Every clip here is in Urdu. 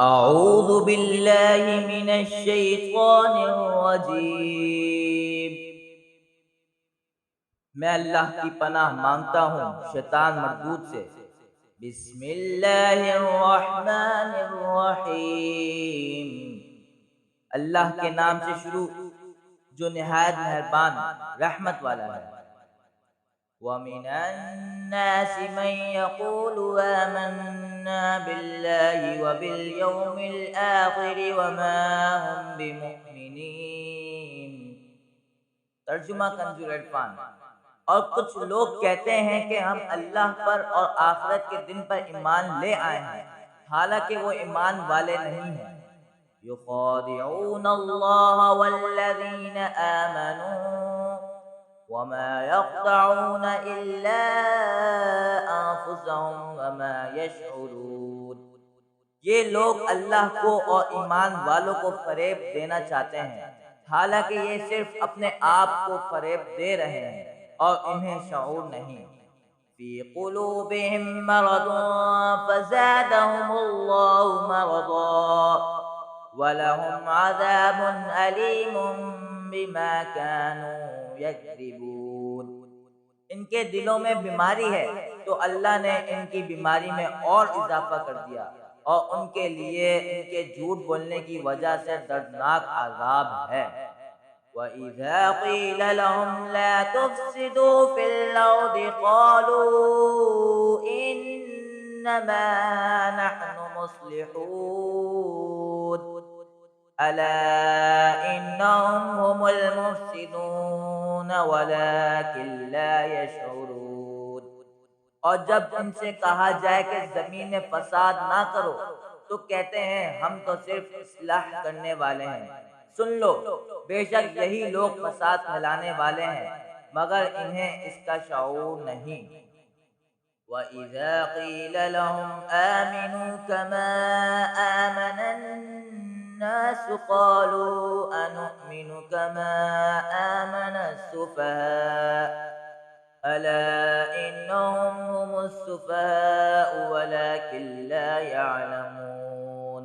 اعوذ باللہ من الشیطان الرجیم۔ میں اللہ کی پناہ مانگتا ہوں شیطان مردود سے۔ بسم اللہ الرحمن الرحیم۔ اللہ کے نام سے شروع جو نہایت مہربان رحمت والا ہے۔ وَمِنَ النَّاسِ مَن يَقُولُ آمَنَّا بِاللَّهِ وَبِالْيَوْمِ الْآخِرِ وَمَا هُمْ بِمُؤْمِنِينَ۔ ترجمہ کنز العرفان۔ اور کچھ لوگ کہتے ہیں کہ ہم اللہ پر اور آخرت کے دن پر ایمان لے آئے ہیں، حالانکہ وہ ایمان والے نہیں ہیں۔ يُخَادِعُونَ اللَّهَ وَالَّذِينَ آمَنُوا وَمَا يَخْدَعُونَ إِلَّا أَنفُسَهُمْ وَمَا يَشْعُرُونَ۔ یہ لوگ اللہ کو اور ایمان والوں کو فریب دینا چاہتے ہیں، حالانکہ یہ صرف اپنے آپ کو فریب دے رہے ہیں اور انہیں شعور نہیں۔ فِي قُلُوبِهِم مَّرَضٌ فَزَادَهُمُ اللَّهُ مَرَضًا وَلَهُمْ عَذَابٌ أَلِيمٌ بِمَا كَانُوا يَكْذِبُونَ۔ ان کے دلوں میں بیماری ہے تو اللہ نے ان کی بیماری میں اور اضافہ کر دیا، اور ان کے لیے ان کے جھوٹ بولنے کی وجہ سے دردناک عذاب ہے۔ وَإِذَا قِيلَ لَهُمْ لَا تُفْسِدُوا فِي الْأَرْضِ قَالُوا إِنَّمَا نَحْنُ مُصْلِحُونَ أَلَا إِنَّهُمْ هُمُ الْمُفْسِدُونَ وَلَكِنْ لَا يَشْعُرُونَ۔ اور جب ان سے کہا جائے کہ زمین میں فساد نہ کرو تو کہتے ہیں ہم تو صرف اصلاح کرنے والے ہیں۔ سن لو، بے شک یہی لوگ فساد پھیلانے والے ہیں، مگر انہیں اس کا شعور نہیں۔ وَإِذَا قِيلَ لَهُمْ آمِنُوا كَمَا آمَنَ النَّاسُ قَالُوا أَنُؤْمِنُ كَمَا آمَنَ السُّفَهَاءُ أَلَا إِنَّهُمْ هُمُ السُّفَهَاءُ وَلَكِنْ لَا يَعْلَمُونَ۔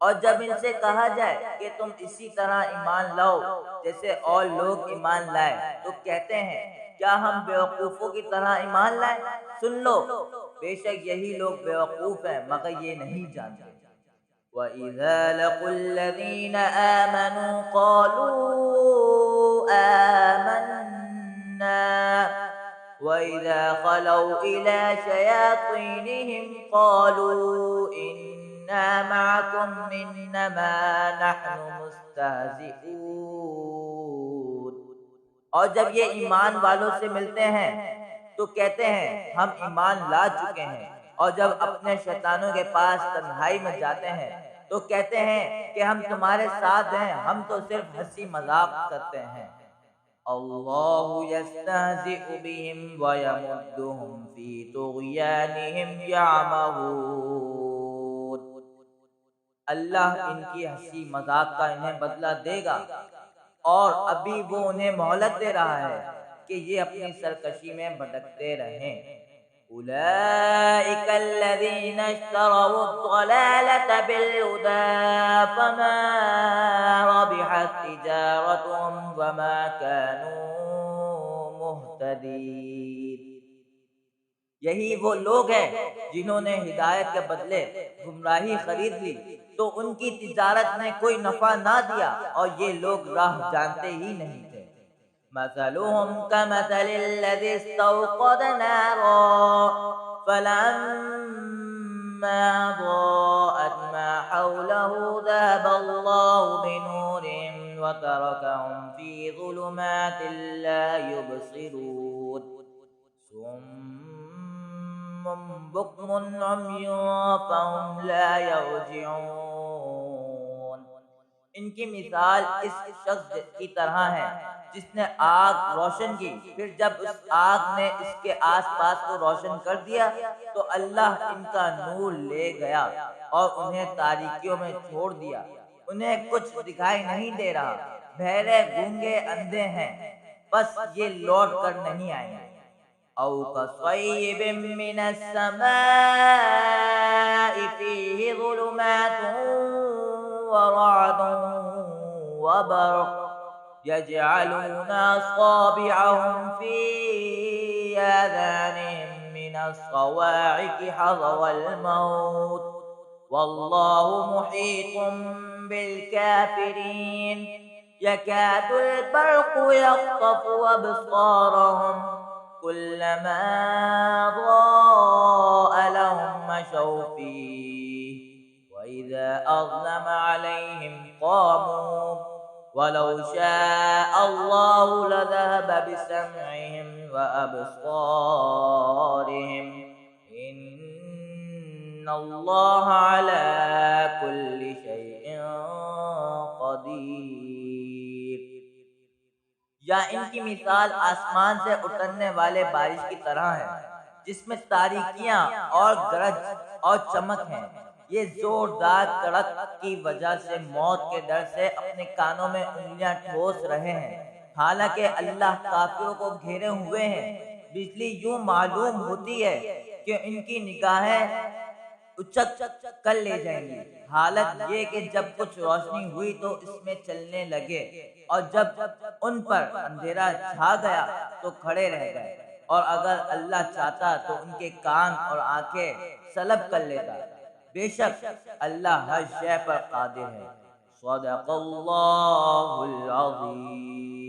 اور جب ان سے کہا جائے کہ تم اسی طرح ایمان لاؤ جیسے اور لوگ ایمان لائے تو کہتے ہیں کیا ہم بیوقوفوں کی طرح ایمان لائے؟ سن لو، بے شک یہی لوگ بیوقوف ہیں مگر یہ نہیں جانتے۔ وَإِذَا لَقُوا الَّذِينَ آمَنُوا قَالُوا آمَنَّا وَإِذَا خَلَوْا إِلَى شَيَاطِينِهِمْ قَالُوا إِنَّا مَعَكُمْ إِنَّمَا نَحْنُ مُسْتَهْزِئُونَ۔ اور جب یہ ایمان والوں سے ملتے ہیں تو کہتے ہیں ہم ایمان لا چکے ہیں، اور جب اپنے شیطانوں کے پاس تنہائی میں جاتے ہیں تو کہتے ہیں کہ ہم تمہارے ساتھ ہیں، ہم تو صرف ہنسی مذاق کرتے ہیں۔ اللہ یستہزئ بہم ویمدہم فی طغیانہم یعمہون۔ اللہ ان کی ہنسی مذاق کا انہیں بدلہ دے گا، اور ابھی وہ انہیں مہلت دے رہا ہے کہ یہ اپنی سرکشی میں بھٹکتے رہیں۔ أولئك الذين اشتروا الضلالة بالهدى فما ربحت تجارتهم وما كانوا مهتدين۔ یہی وہ لوگ ہیں جنہوں نے ہدایت کے بدلے گمراہی خرید لی تو ان کی تجارت نے کوئی نفع نہ دیا، اور یہ لوگ راہ جانتے ہی نہیں تھے۔ مثلهم كمثل الذي استوقد نارا فلما ضاءت ما حوله ذهب الله بنورهم وتركهم في ظلمات لا يبصرون صم بكم عمي فهم لا يرجعون۔ ان کی مثال اس شخص کی طرح ہے جس نے آگ روشن کی، پھر جب اس آگ نے اس کے آس پاس کو روشن کر دیا تو اللہ ان کا نور لے گیا اور انہیں تاریکیوں میں چھوڑ دیا، انہیں کچھ دکھائی نہیں دے رہا، بہرے گونگے اندھے ہیں، بس یہ لوٹ کر نہیں آئیں گے۔ أو كصيب من السماء فيه ظلمات ورعد وبرق يجعلون أصابعهم في آذانهم من الصواعق حذر الموت والله محيط بالكافرين يكاد البرق يخطف أبصارهم كلما ضاء لهم مشوا فيه وإذا أظلم عليهم قاموا ولو شاء الله لذهب بسمعهم وأبصارهم إن الله على كل شيء قدیر. یا ان کی مثال آسمان سے اترنے والے بارش کی طرح ہے جس میں تاریکیاں اور گرج اور چمک ہیں. یہ زوردار کڑک کی وجہ سے موت کے ڈر سے اپنے کانوں میں انگلیاں ٹھوس رہے ہیں حالانکہ اللہ کافروں کو گھیرے ہوئے ہیں. بجلی یوں معلوم ہوتی ہے کہ ان کی نگاہیں اچک کر لے جائیں گی. حالت یہ کہ جب کچھ روشنی ہوئی تو اس میں چلنے لگے اور جب ان پر اندھیرا چھا گیا تو کھڑے رہ گئے اور اگر اللہ چاہتا تو ان کے کان اور آنکھیں سلب کر لیتا. بے شک اللہ ہر شے پر قادر ہے. صدق اللہ العظیم.